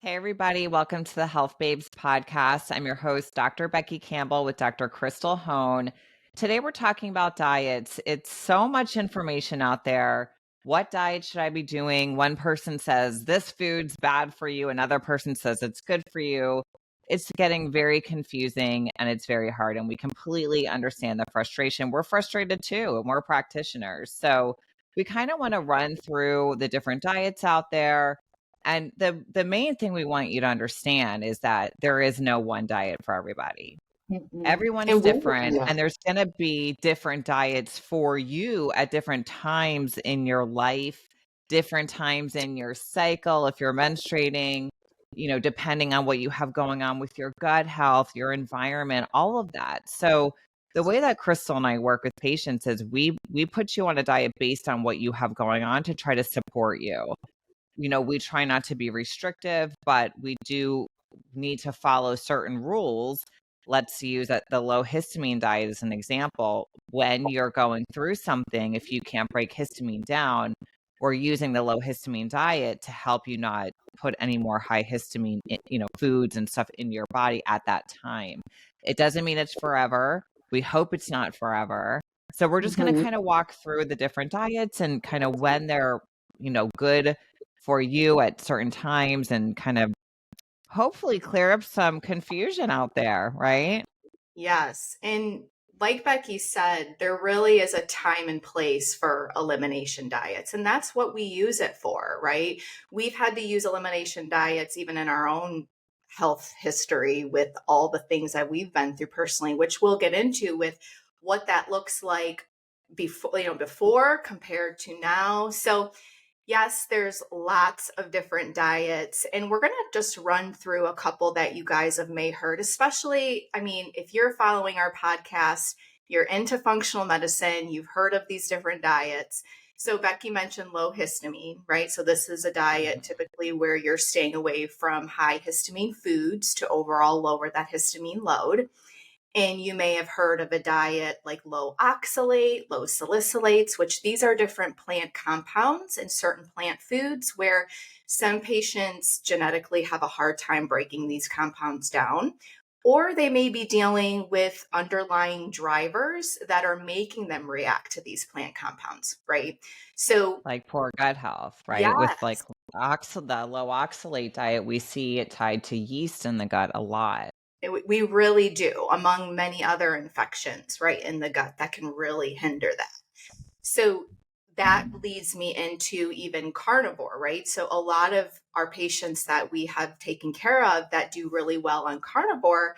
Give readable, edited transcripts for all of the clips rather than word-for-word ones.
Hey, everybody. Welcome to the Health Babes podcast. I'm your host, Dr. Becky Campbell with Dr. Krystal Hone. Today, we're talking about diets. It's so much information out there. What diet should I be doing? One person says this food's bad for you. Another person says it's good for you. It's getting very confusing and it's very hard. And we completely understand the frustration. We're frustrated too, and we're practitioners. So we kind of want to run through the different diets out there. And the main thing we want you to understand is that there is no one diet for everybody. Mm-mm. Everyone's And we, different, yeah, and there's going to be different diets for you at different times in your life, different times in your cycle, if you're menstruating, depending on what you have going on with your gut health, your environment, all of that. So the way that Krystal and I work with patients is we put you on a diet based on what you have going on to try to support you. We try not to be restrictive, but we do need to follow certain rules. Let's use the low histamine diet as an example. When you're going through something, if you can't break histamine down, we're using the low histamine diet to help you not put any more high histamine, foods and stuff in your body at that time. It doesn't mean it's forever. We hope it's not forever. So we're just going to hmm kind of walk through the different diets and kind of when they're, good for you at certain times and kind of hopefully clear up some confusion out there, right? yes. And like Becky said, there really is a time and place for elimination diets. And that's what we use it for, right? We've had to use elimination diets even in our own health history with all the things that we've been through personally, which we'll get into with what that looks like before compared to now. So yes, there's lots of different diets, and we're going to just run through a couple that you guys have may heard, especially, I mean, if you're following our podcast, you're into functional medicine, you've heard of these different diets. So Becky mentioned low histamine, right? So this is a diet typically where you're staying away from high histamine foods to overall lower that histamine load. And you may have heard of a diet like low oxalate, low salicylates, which these are different plant compounds in certain plant foods where some patients genetically have a hard time breaking these compounds down. Or they may be dealing with underlying drivers that are making them react to these plant compounds, right? So, Like poor gut health, right? With like yes, the low oxalate diet, we see it tied to yeast in the gut a lot. we really do, among many other infections, right, in the gut that can really hinder that. So that leads me into even carnivore, right? So a lot of our patients that we have taken care of that do really well on carnivore,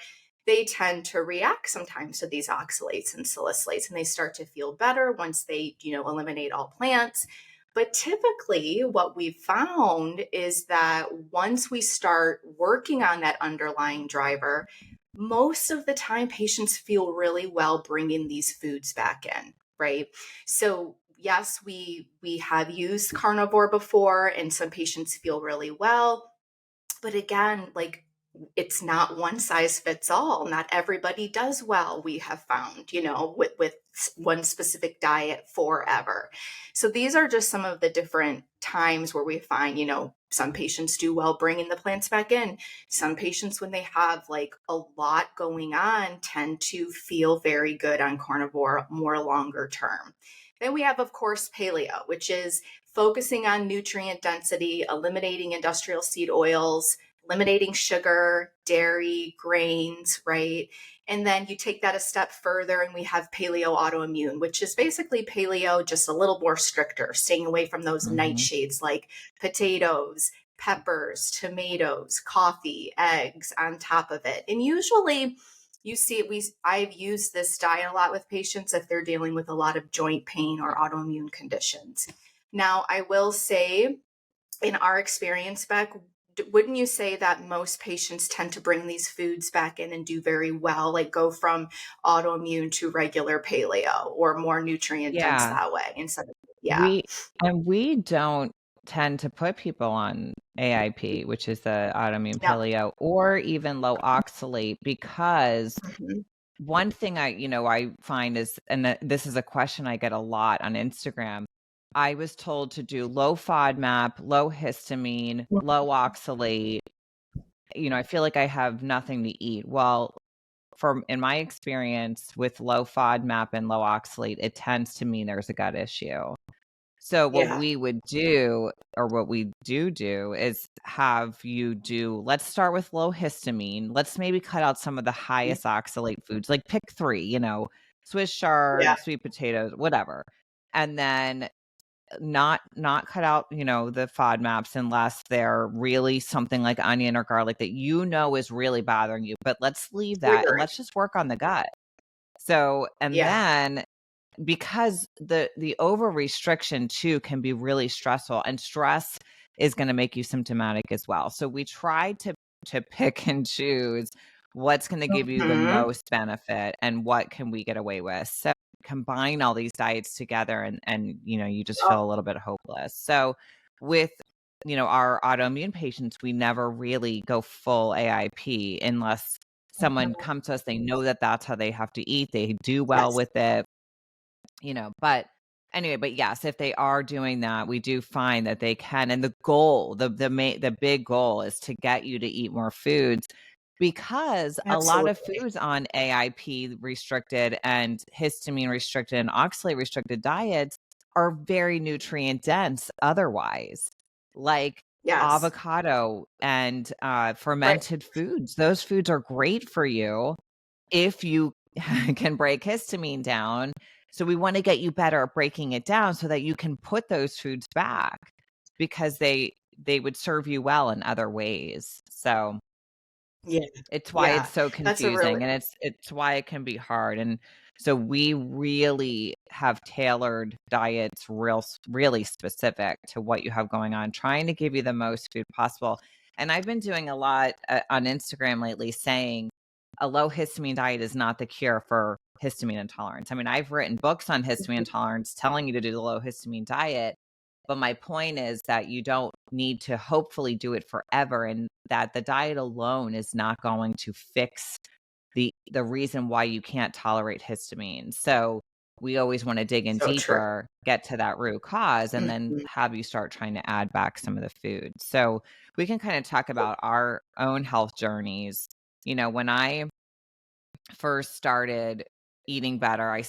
they tend to react sometimes to these oxalates and salicylates, and they start to feel better once they, eliminate all plants. But typically, what we've found is that once we start working on that underlying driver, most of the time patients feel really well bringing these foods back in, right? So yes, we have used carnivore before and some patients feel really well, but again, like it's not one size fits all. Not everybody does well, we have found, with one specific diet forever. So these are just some of the different times where we find, some patients do well bringing the plants back in. Some patients, when they have like a lot going on, tend to feel very good on carnivore more longer term. Then we have, of course, paleo, which is focusing on nutrient density, eliminating industrial seed oils, eliminating sugar, dairy, grains, right? And then you take that a step further, and we have paleo autoimmune, which is basically paleo, just a little more stricter, staying away from those Hmm. nightshades like potatoes, peppers, tomatoes, coffee, eggs on top of it. And usually, you see, I've used this diet a lot with patients if they're dealing with a lot of joint pain or autoimmune conditions. Now, I will say, in our experience, Beck, wouldn't you say that most patients tend to bring these foods back in and do very well, like go from autoimmune to regular paleo or more nutrient dense Yeah. that way instead of, yeah. We don't tend to put people on AIP, which is the autoimmune Yeah. paleo, or even low oxalate, because Mhm. one thing I find is, and this is a question I get a lot on Instagram. I was told to do low FODMAP, low histamine, low oxalate, I feel like I have nothing to eat. Well, in my experience with low FODMAP and low oxalate, it tends to mean there's a gut issue. So what Yeah. we would do, or what we do is have you do, let's start with low histamine. Let's maybe cut out some of the highest oxalate foods, like pick 3, Swiss Yeah. chard, sweet potatoes, whatever. And then not cut out, the FODMAPs unless they're really something like onion or garlic that is really bothering you. But let's leave that and Triggering. let's just work on the gut. So, and Yeah. then because the over restriction too can be really stressful, and stress is going to make you symptomatic as well. So we try to pick and choose what's going to give you the Mhm. most benefit and what can we get away with. So combine all these diets together and you just Yep. feel a little bit hopeless. So with our autoimmune patients, we never really go full AIP unless someone Mhm. comes to us, they know that that's how they have to eat, they do well Yes. with it, but anyway, but yes, if they are doing that, we do find that they can. And the goal, the big goal is to get you to eat more foods, because a lot of Absolutely. foods on AIP restricted and histamine restricted and oxalate restricted diets are very nutrient dense otherwise, like Yes. avocado and Right. fermented foods. Those foods are great for you if you can break histamine down. So we want to get you better at breaking it down so that you can put those foods back, because they would serve you well in other ways. So Yeah. it's why it's Yeah. so That's a really confusing, and it's why it can be hard. And so we really have tailored diets really specific to what you have going on, trying to give you the most food possible. And I've been doing a lot on Instagram lately saying a low histamine diet is not the cure for histamine intolerance. I mean, I've written books on histamine intolerance telling you to do the low histamine diet, but my point is that you don't need to hopefully do it forever, and that the diet alone is not going to fix the reason why you can't tolerate histamine. So we always want to dig in so true. deeper, get to that root cause, and then Mhm. have you start trying to add back some of the food. So we can kind of talk about our own health journeys. When I first started eating better, I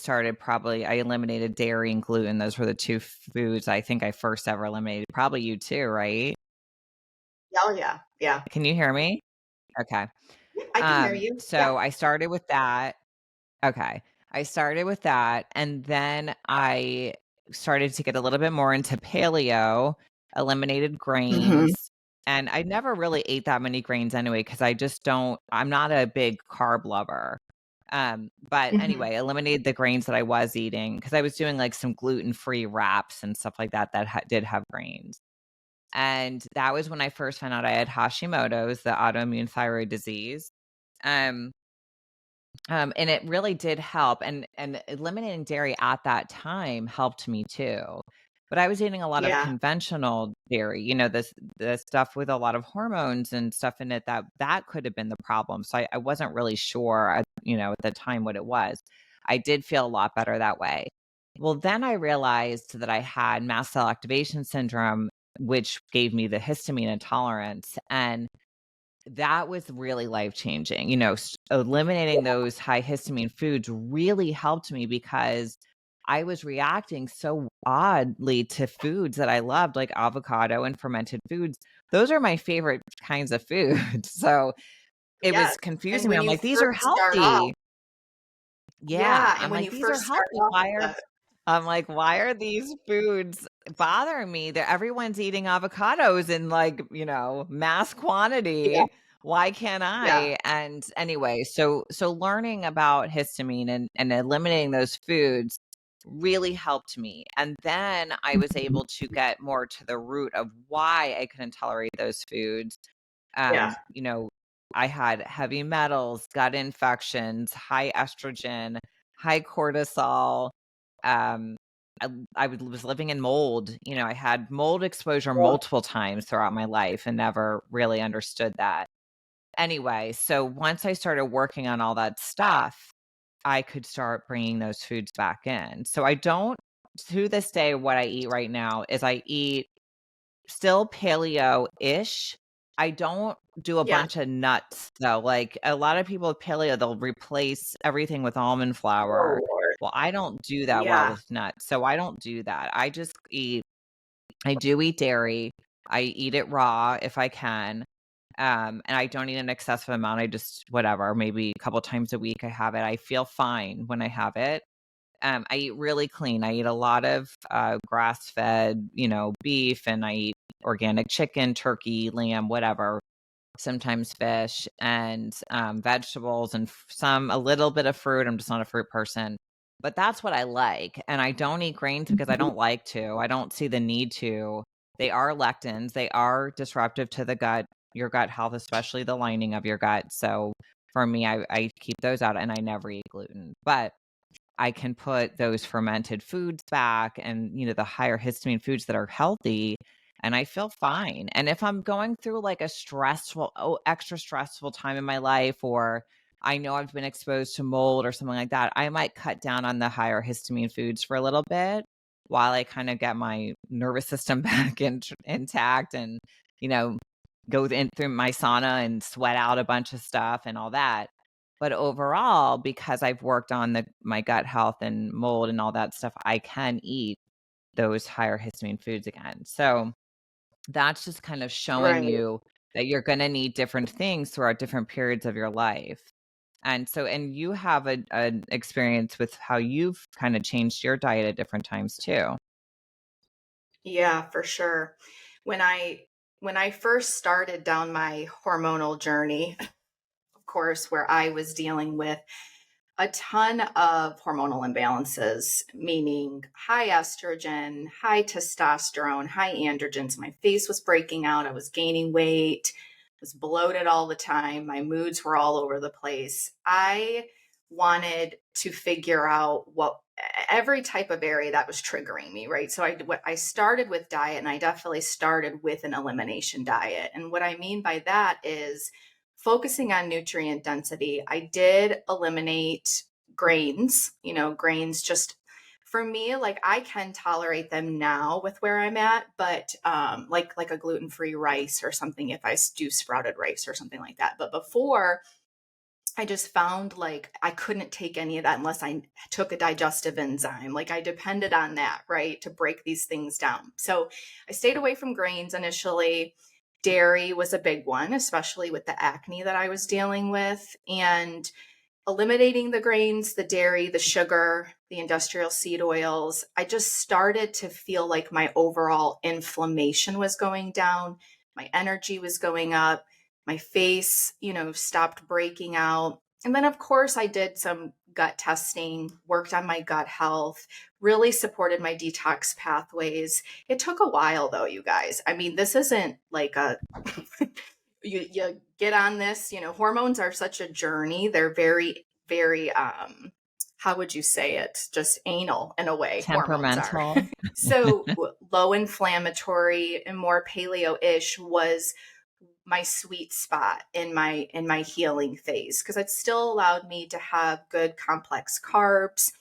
eliminated dairy and gluten. Those were the 2 foods I think I first ever eliminated. Probably you too, right? Oh, yeah. Yeah. Can you hear me? Okay. Yeah, I can hear you. Yeah. So I started with that. Okay. I started with that, and then I started to get a little bit more into paleo, eliminated Mhm. grains, and I never really ate that many grains anyway, because I'm not a big carb lover. But Mhm. anyway, eliminated the grains that I was eating, because I was doing like some gluten-free wraps and stuff like that that did have grains. And that was when I first found out I had Hashimoto's, the autoimmune thyroid disease. Um, and it really did help, and eliminating dairy at that time helped me too. But I was eating a lot of Yeah. conventional dairy, the stuff with a lot of hormones and stuff in it, that could have been the problem. So I wasn't really sure at the time what it was. I did feel a lot better that way. Well, then I realized that I had mast cell activation syndrome, which gave me the histamine intolerance. And that was really life-changing. Eliminating those high histamine foods really helped me, because I was reacting so oddly to foods that I loved, like avocado and fermented foods. Those are my favorite kinds of food. So it Yes. was And confusing me. when I'm you like, "These are first start off healthy." Yeah, yeah, and I'm when like, you "These are first start healthy. off Why with are" the I'm like, "Why are these foods bothering me? That everyone's eating avocados in, like, mass yeah, quantity. Why can't yeah. I?" And anyway, so learning about histamine and eliminating those foods really helped me. And then I was Mhm. able to get more to the root of why I couldn't tolerate those foods. Yeah. um, you know, I had heavy metals, gut infections, high estrogen, high cortisol. Um, I was living in mold. I had mold exposure Well, multiple times throughout my life and never really understood that. Anyway, so once I started working on all that stuff, I could start bringing those foods back in. So I don't, to this day, what I eat right now is I eat still paleo-ish. I don't do a Yeah. bunch of nuts though. Like a lot of people with paleo, they'll replace everything with almond Oh flour. Lord. Well, I don't do that well Yeah. with nuts. So I don't do that. I do eat dairy. I eat it raw if I can. And I don't eat an excessive amount. I just whatever, maybe a couple times a week I have it. I feel fine when I have it. I eat really clean. I eat a lot of grass-fed, beef, and I eat organic chicken, turkey, lamb, whatever. Sometimes fish and vegetables and a little bit of fruit. I'm just not a fruit person, but that's what I like. And I don't eat grains because I Mhm. don't like to. I don't see the need to. They are lectins. They are disruptive to the gut, your gut health, especially the lining of your gut. So for me, I keep those out and I never eat gluten. But I can put those fermented foods back and, the higher histamine foods that are healthy, and I feel fine. And if I'm going through like a extra stressful time in my life, or I know I've been exposed to mold or something like that, I might cut down on the higher histamine foods for a little bit while I kind of get my nervous system back intact and, you know, go in through my sauna and sweat out a bunch of stuff and all that. But overall, because I've worked on my gut health and mold and all that stuff, I can eat those higher histamine foods again. So that's just kind of showing Right. you that you're going to need different things throughout different periods of your life. And you have an experience with how you've kind of changed your diet at different times too. Yeah, for sure. When I first started down my hormonal journey, of course, where I was dealing with a ton of hormonal imbalances, meaning high estrogen, high testosterone, high androgens. My face was breaking out. I was gaining weight, was bloated all the time. My moods were all over the place. I wanted to figure out what every type of area that was triggering me, right? So I started with diet, and I definitely started with an elimination diet. And what I mean by that is focusing on nutrient density. I did eliminate grains, grains just for me, like I can tolerate them now with where I'm at, but like a gluten-free rice or something if I do sprouted rice or something like that. But before, I just found like I couldn't take any of that unless I took a digestive enzyme. Like I depended on that, right, to break these things down. So I stayed away from grains initially. Dairy was a big one, especially with the acne that I was dealing with. And eliminating the grains, the dairy, the sugar, the industrial seed oils, I just started to feel like my overall inflammation was going down. My energy was going up. My face, stopped breaking out. And then, of course, I did some gut testing, worked on my gut health, really supported my detox pathways. It took a while, though, you guys. I mean, this isn't like a you get on this, hormones are such a journey. They're very, very, how would you say it? Just anal in a way, hormones are. Temperamental. So low inflammatory and more paleo-ish was my sweet spot in my healing phase, because it still allowed me to have good complex carbs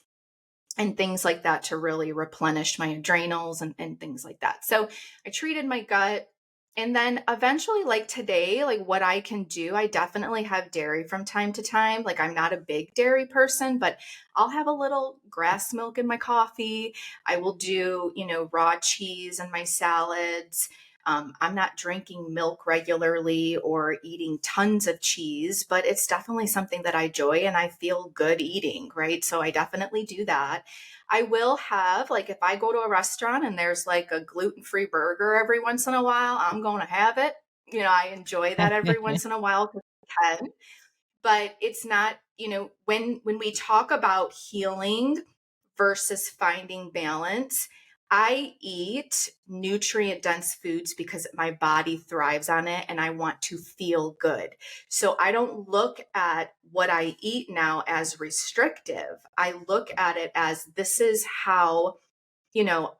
and things like that to really replenish my adrenals and things like that. So I treated my gut. And then eventually, like today, like what I can do, I definitely have dairy from time to time. Like I'm not a big dairy person, but I'll have a little grass milk in my coffee. I will do, raw cheese in my salads. I'm not drinking milk regularly or eating tons of cheese, but it's definitely something that I enjoy and I feel good eating, right? So I definitely do that. I will have, like, if I go to a restaurant and there's like a gluten free burger every once in a while, I'm going to have it. I enjoy that every once in a while because I can, but it's not, when we talk about healing versus finding balance, I eat nutrient dense foods because my body thrives on it and I want to feel good. So I don't look at what I eat now as restrictive. I look at it as this is how,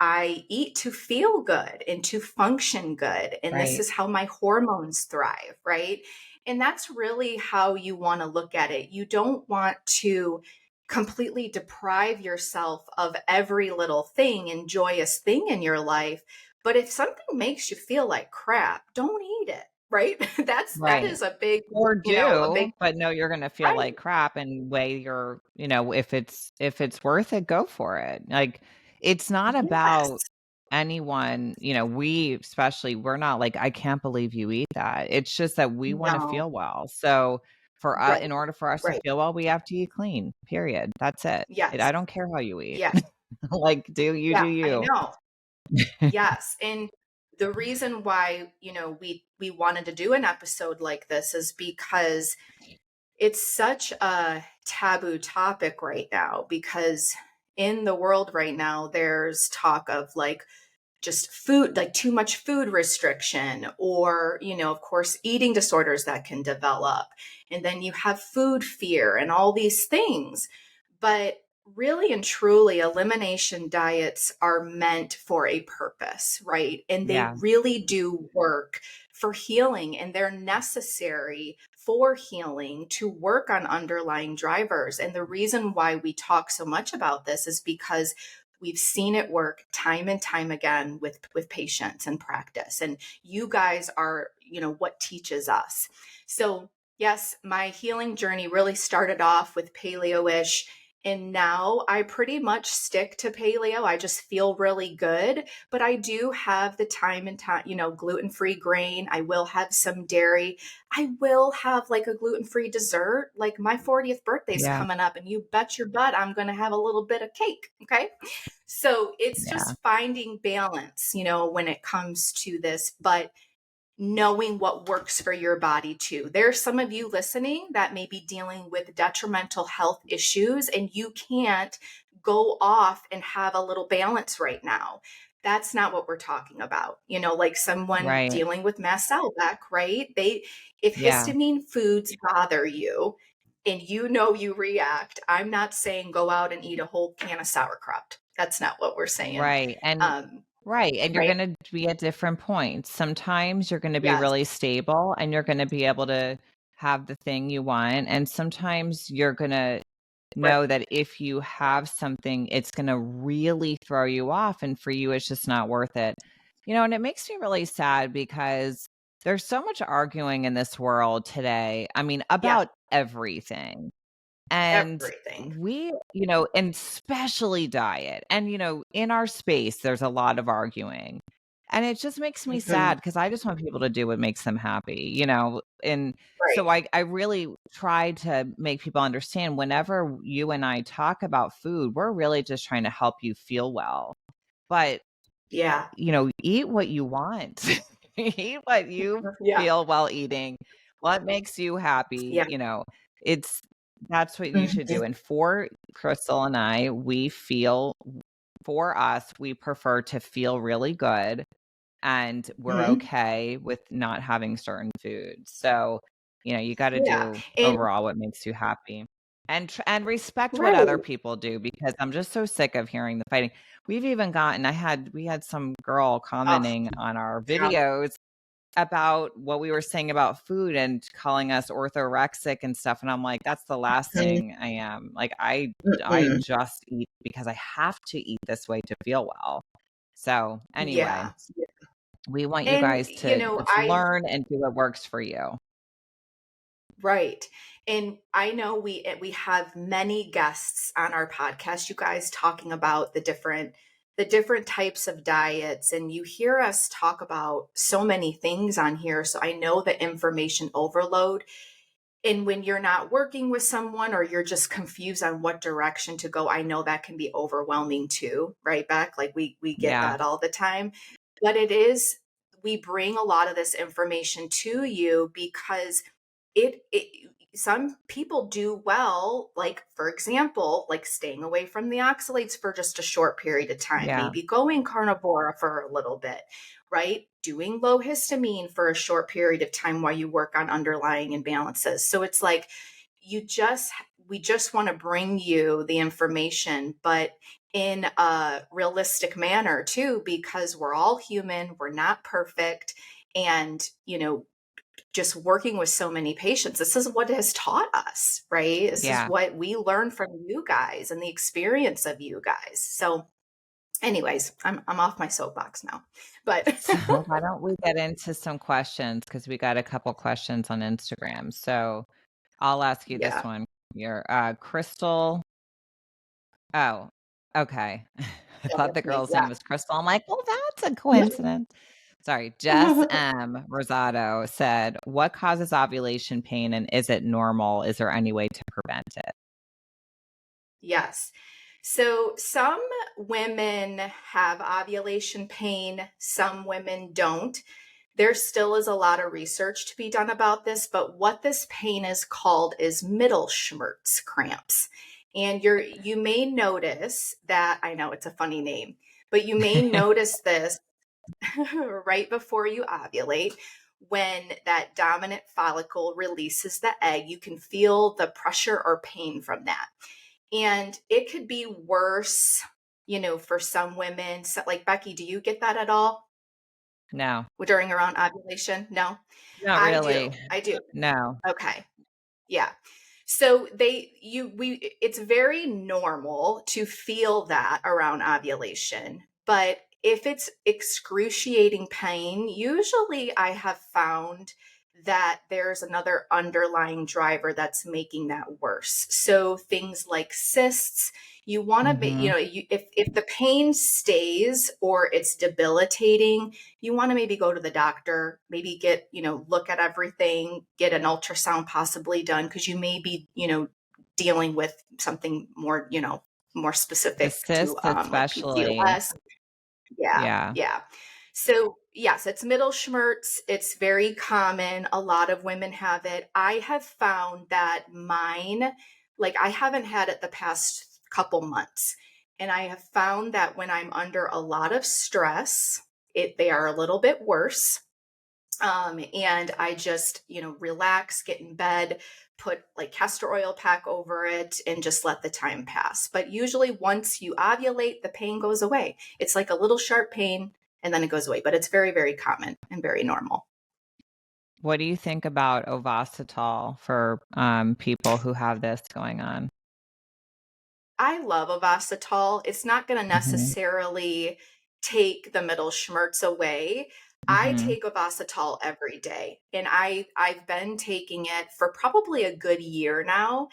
I eat to feel good and to function good. And this Right. is how my hormones thrive, right? And that's really how you want to look at it. You don't want to completely deprive yourself of every little thing and joyous thing in your life. But if something makes you feel like crap, don't eat it. right? That Right. is a big, Or a do, big, but know you're gonna feel right. like crap and weigh your if it's worth it, go for it. Like, it's not about Yes. anyone, we especially, we're not like, "I can't believe you eat that." It's just that we wanna No. feel well. So, Right. in order for us to Right. feel well, we have to eat clean, period. That's it. Yes. I don't care how you eat. Yes. Like, do Yeah, I you. know. Yes. And the reason why, we wanted to do an episode like this is because it's such a taboo topic right now, because in the world right now there's talk of like just food, like too much food restriction, or, of course, eating disorders that can develop. And then you have food fear and all these things. But really and truly, elimination diets are meant for a purpose, right? And they Yeah, really do work for healing, and they're necessary for healing to work on underlying drivers. And the reason why we talk so much about this is because we've seen it work time and time again with patients and practice. And you guys are, what teaches us. So, yes, my healing journey really started off with paleo-ish, and now I pretty much stick to paleo. I just feel really good, but I do have the time and time, gluten-free grain. I will have some dairy. I will have like a gluten-free dessert. Like my 40th birthday's yeah, coming up, and you bet your butt I'm going to have a little bit of cake. Okay. So it's yeah, just finding balance, when it comes to this, but knowing what works for your body too. There's some of you listening that may be dealing with detrimental health issues, and you can't go off and have a little balance right now. That's not what we're talking about. Like someone right. dealing with mast cell, right? If Yeah. histamine foods bother you and you react, I'm not saying go out and eat a whole can of sauerkraut. That's not what we're saying. Right, Um, and you're right? gonna be at different points. Sometimes you're gonna be Yes. really stable and you're gonna be able to have the thing you want, and sometimes you're gonna Right. know that if you have something, it's gonna really throw you off, and for you, it's just not worth it. And it makes me really sad because there's so much arguing in this world today, I mean, Yeah. about everything. And Everything. and especially diet. And, in our space, there's a lot of arguing. And it just makes me Mhm. sad because I just want people to do what makes them happy. And Right. so I really try to make people understand whenever you and I talk about food, we're really just trying to help you feel well. But Yeah. eat what you want. Eat what you Yeah. feel while eating. What makes you happy, Yeah. it's that's what you should do. Mhm. And for Crystal and I, for us, we prefer to feel really good and we're Mhm. okay with not having certain foods. So, you got to Yeah. do And overall what makes you happy. And respect what other right. people do because I'm just so sick of hearing the fighting. We had some girl Oh, commenting on our yeah. videos about what we were saying about food and calling us orthorexic and stuff, and I'm like, "That's the last Mhm. thing I am." Like, I Mm-mm. just eat because I have to eat this way to feel well. So, anyway, Yeah. we want you And guys to just learn and do what works for you. right. And I know we have many guests on our podcast, you guys, talking about the different types of diets, and you hear us talk about so many things on here. So I know the information overload. And when you're not working with someone or you're just confused on what direction to go, I know that can be overwhelming too, right, Beck? Like we get Yeah, that all the time. But it is, we bring a lot of this information to you because it some people do well, like for example, like staying away from the oxalates for just a short period of time, yeah, maybe going carnivore for a little bit, right? Doing low histamine for a short period of time while you work on underlying imbalances. So it's like we just want to bring you the information, but in a realistic manner too, because we're all human, we're not perfect. And, just working with so many patients, this is what it has taught us, right? This is yeah, what we learn from you guys and the experience of you guys. So Anyways, I'm off my soapbox now. But So why don't we get into some questions, because we got a couple questions on Instagram. So I'll ask you this yeah. one. Your Crystal. Oh, okay. I Go thought with the me. girl's Yeah. name was Crystal. I'm like, well, that's a coincidence. Sorry. Jess M. Rosado said, what causes ovulation pain and is it normal? Is there any way to prevent it? Yes. So some women have ovulation pain, some women don't. There still is a lot of research to be done about this, but what this pain is called is Mittelschmerz cramps. And you may notice that, I know it's a funny name, but you may notice this right before you ovulate. When that dominant follicle releases the egg, you can feel the pressure or pain from that. And it could be worse, for some women. So, like Becky, do you get that at all No, during around ovulation? No, not I do. really. I do. No. Okay. Yeah. So it's very normal to feel that around ovulation, but if it's excruciating pain, usually I have found that there's another underlying driver that's making that worse. So things like cysts, you want to be, Hmm. if the pain stays or it's debilitating, you want to maybe go to the doctor, maybe get, look at everything, get an ultrasound possibly done, because you may be, dealing with something more, more The specific to cysts, like especially. PCOS. Yeah, Yeah. yeah. So, yes, it's middle schmerz. It's very common. A lot of women have it. I have found that mine, like I haven't had it the past couple months. And I have found that when I'm under a lot of stress, they are a little bit worse. And I just, relax, get in bed, put like castor oil pack over it, and just let the time pass. But usually, once you ovulate, the pain goes away. It's like a little sharp pain and then it goes away, but it's very, very common and very normal. What do you think about Ovasitol for people who have this going on? I love Ovasitol. It's not going to Hmm. necessarily take the middle schmerz away. I Hmm. take Ovasitol every day, and I've been taking it for probably a good year now.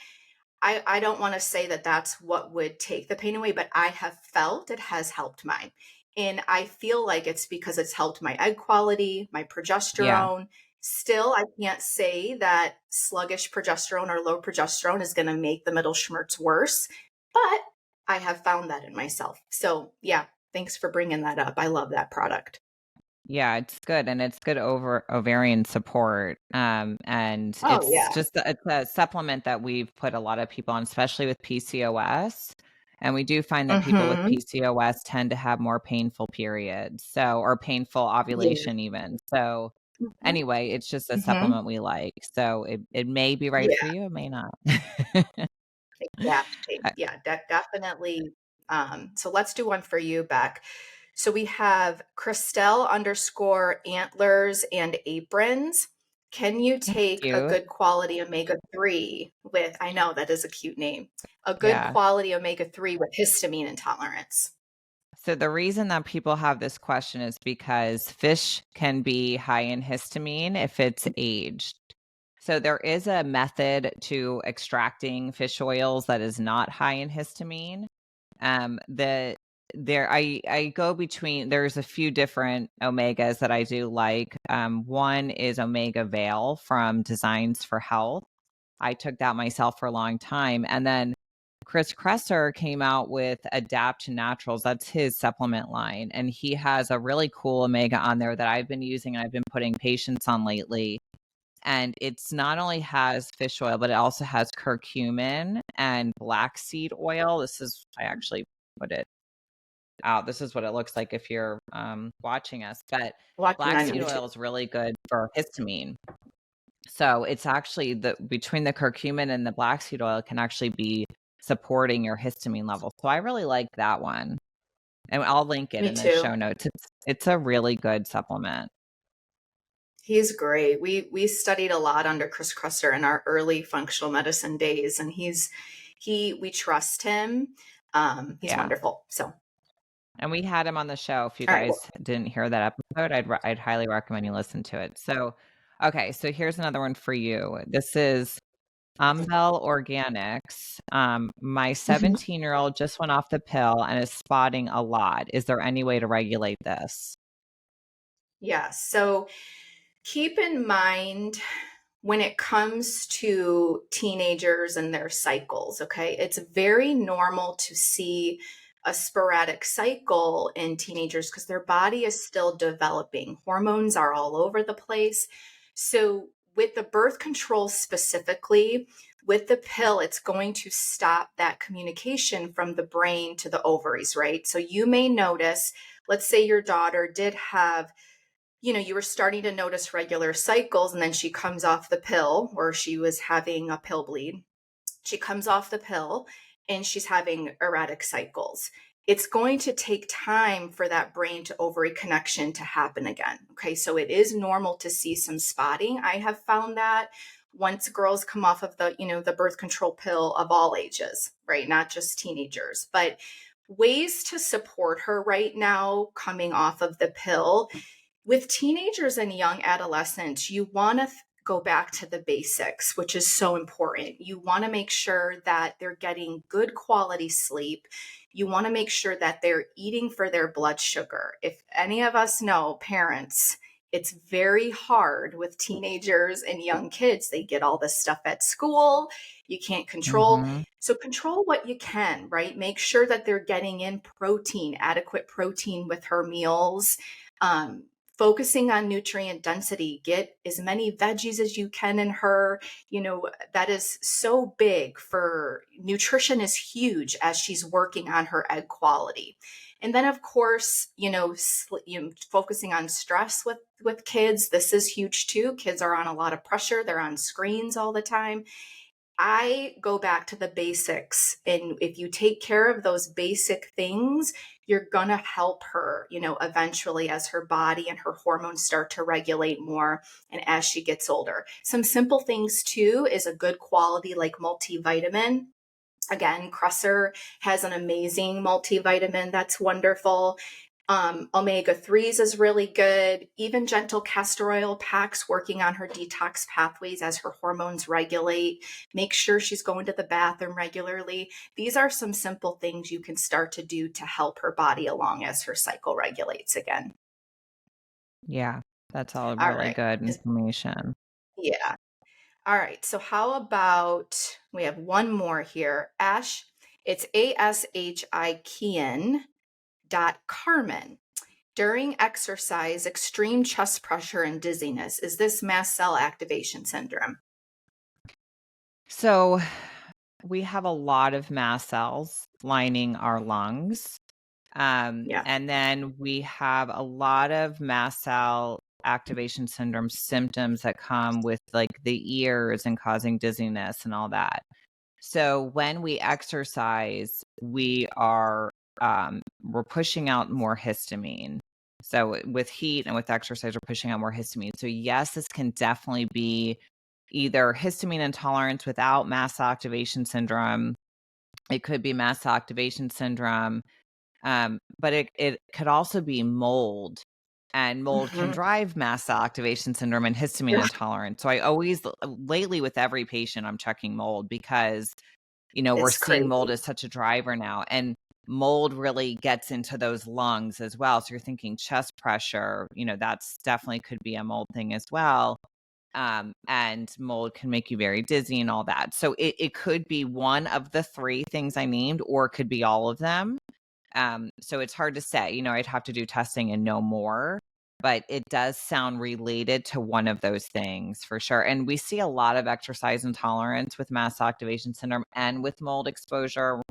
I don't want to say that that's what would take the pain away, but I have felt it has helped mine. And I feel like it's because it's helped my egg quality, my Yeah. progesterone. Still, I can't say that sluggish progesterone or low progesterone is going to make the middle schmerz worse, but I have found that in myself. So, yeah, thanks for bringing that up. I love that product. Yeah, it's good, and it's good over ovarian support. And Oh, it's yeah. just it's a supplement that we've put a lot of people on, especially with PCOS. And we do find that people with Mm-hmm. PCOS tend to have more painful periods, or painful Yeah. ovulation even. So Mm-hmm. anyway, it's just a Mm-hmm. supplement we like. So it may be right for Yeah. you, it may not. Exactly. Yeah, definitely. So let's do one for you, Beck. So we have Christelle underscore antlers and aprons. Can you That's take a cute. good quality omega-3 with, I know that is a cute name, a good Yeah. quality omega-3 with histamine intolerance? So the reason that people have this question is because fish can be high in histamine if it's aged. So there is a method to extracting fish oils that is not high in histamine. The there I go between, there's a few different omegas that I do like. One is Omega Vale from Designs for Health. I took that myself for a long time. And then Chris Kresser came out with Adapt to Naturals. That's his supplement line. And he has a really cool omega on there that I've been using and I've been putting patients on lately. And it's not only has fish oil, but it also has curcumin and black seed oil. I actually put it out. This is what it looks like if you're watching us. But Watching black on seed YouTube. oil is really good for histamine. So it's actually between the curcumin and the black seed oil can actually be supporting your histamine level. So I really like that one. And I'll link it Me in the show too. notes. It's a really good supplement. He's great. We studied a lot under Chris Kresser in our early functional medicine days, and we trust him. He's Yeah. wonderful. So And we had him on the show. If you All right. guys didn't hear that episode, I'd highly recommend you listen to it. So, okay, so here's another one for you. This is Umbel Organics. My 17-year-old just went off the pill and is spotting a lot. Is there any way to regulate this? Yeah. So keep in mind when it comes to teenagers and their cycles, okay, it's very normal to see a sporadic cycle in teenagers because their body is still developing. Hormones are all over the place. So, with the birth control specifically, with the pill, it's going to stop that communication from the brain to the ovaries, right? So, you may notice, let's say your daughter did have, you were starting to notice regular cycles, and then she comes off the pill, or she was having a pill bleed. She comes off the pill and she's having erratic cycles. It's going to take time for that brain to ovary connection to happen again. Okay, so it is normal to see some spotting. I have found that once girls come off of the birth control pill of all ages, right? Not just teenagers, but ways to support her right now coming off of the pill with teenagers and young adolescents. You want to go back to the basics, which is so important. You want to make sure that they're getting good quality sleep. You want to make sure that they're eating for their blood sugar. If any of us know, parents, it's very hard with teenagers and young kids. They get all this stuff at school. You can't control. Mm-hmm. So control what you can, right? Make sure that they're getting in protein, adequate protein with her meals. Um, Focusing on nutrient density, get as many veggies as you can in her. That is so big for nutrition, is huge as she's working on her egg quality. And then, of course, focusing on stress with kids. This is huge too. Kids are on a lot of pressure. They're on screens all the time. I go back to the basics. And if you take care of those basic things, you're going to help her, eventually, as her body and her hormones start to regulate more and as she gets older. Some simple things too is a good quality like multivitamin. Again, Cresser has an amazing multivitamin that's wonderful. Omega 3s is really good. Even gentle castor oil packs, working on her detox pathways as her hormones regulate. Make sure she's going to the bathroom regularly. These are some simple things you can start to do to help her body along as her cycle regulates again. Yeah, that's all All really right. good information. Yeah. All right. So how about we have one more here? Ash, it's ASHIKIAN Carmen. During exercise, extreme chest pressure and dizziness. Is this mast cell activation syndrome? So we have a lot of mast cells lining our lungs. Yeah. And then we have a lot of mast cell activation syndrome symptoms that come with like the ears and causing dizziness and all that. So when we exercise, we're pushing out more histamine. So with heat and with exercise, we're pushing out more histamine. So yes, this can definitely be either histamine intolerance without mast cell activation syndrome. It could be mast cell activation syndrome. But it could also be mold, and mold can Mhm. drive mast cell activation syndrome and histamine Yeah. intolerance. So I always, lately with every patient, I'm checking mold because, we're It's seeing mold crazy. as such a driver now. And mold really gets into those lungs as well. So you're thinking chest pressure, that's definitely could be a mold thing as well. And mold can make you very dizzy and all that. So it could be one of the three things I named, or it could be all of them. So it's hard to say, I'd have to do testing and know more, but it does sound related to one of those things for sure. And we see a lot of exercise intolerance with mast cell activation syndrome and with mold exposure,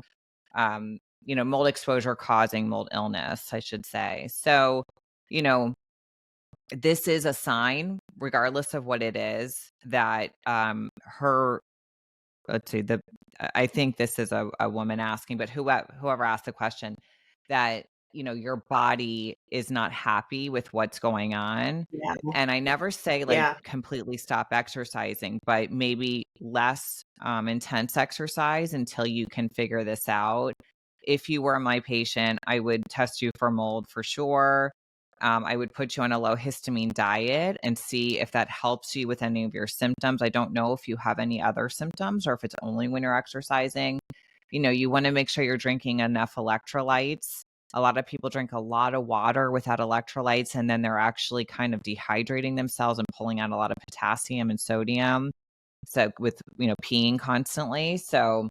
mold exposure causing mold illness, I should say. So, this is a sign, regardless of what it is, that her let's see, I think this is a woman asking, but whoever asked the question, that your body is not happy with what's going on. Yeah. And I never say like Yeah. completely stop exercising, but maybe less intense exercise until you can figure this out. if you were my patient, I would test you for mold for sure. I would put you on a low histamine diet and see if that helps you with any of your symptoms. I don't know if you have any other symptoms or if it's only when you're exercising. You want to make sure you're drinking enough electrolytes. A lot of people drink a lot of water without electrolytes, and then they're actually kind of dehydrating themselves and pulling out a lot of potassium and sodium. So with, peeing constantly. So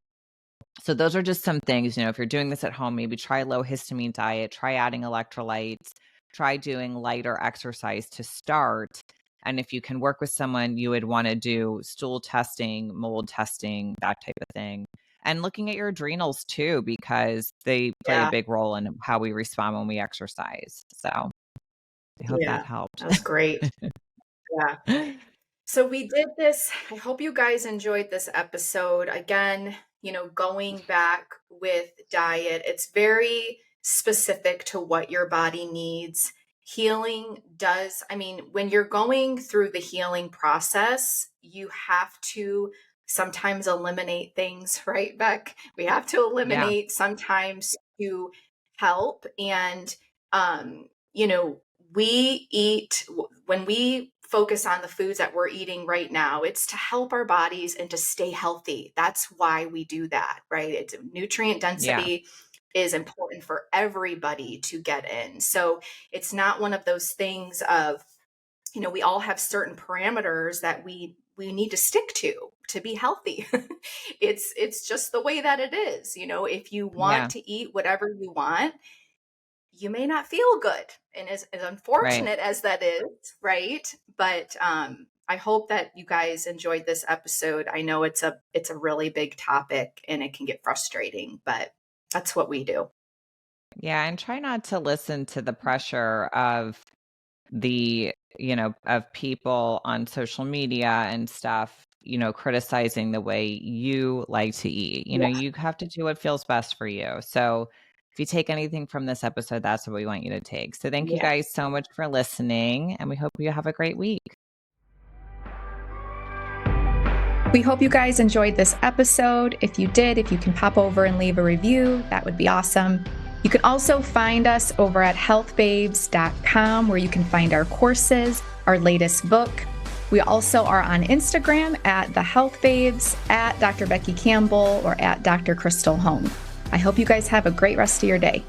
those are just some things, if you're doing this at home, maybe try low histamine diet, try adding electrolytes, try doing lighter exercise to start. And if you can work with someone, you would want to do stool testing, mold testing, that type of thing. And looking at your adrenals too, because they play a big role in how we respond when we exercise. So I hope that helped. That was great. Yeah. So we did this. I hope you guys enjoyed this episode. Again, going back with diet, it's very specific to what your body needs. Healing does, when you're going through the healing process, you have to sometimes eliminate things, right, Beck? We have to eliminate sometimes to help. And, we eat, when we focus on the foods that we're eating right now, it's to help our bodies and to stay healthy. That's why we do that, right? It's nutrient density is important for everybody to get in. So it's not one of those things of, we all have certain parameters that we need to stick to be healthy. It's just the way that it is. If you want to eat whatever you want, you may not feel good. And as unfortunate as that is, right? But I hope that you guys enjoyed this episode. I know it's a really big topic and it can get frustrating, but that's what we do. Yeah, and try not to listen to the pressure of of people on social media and stuff, criticizing the way you like to eat. You have to do what feels best for you. So if you take anything from this episode, that's what we want you to take. So thank you guys so much for listening, and we hope you have a great week. We hope you guys enjoyed this episode. If you did, if you can pop over and leave a review, that would be awesome. You can also find us over at healthbabes.com, where you can find our courses, our latest book. We also are on Instagram at The Health Babes, at Dr. Becky Campbell, or at Dr. Krystal Home. I hope you guys have a great rest of your day.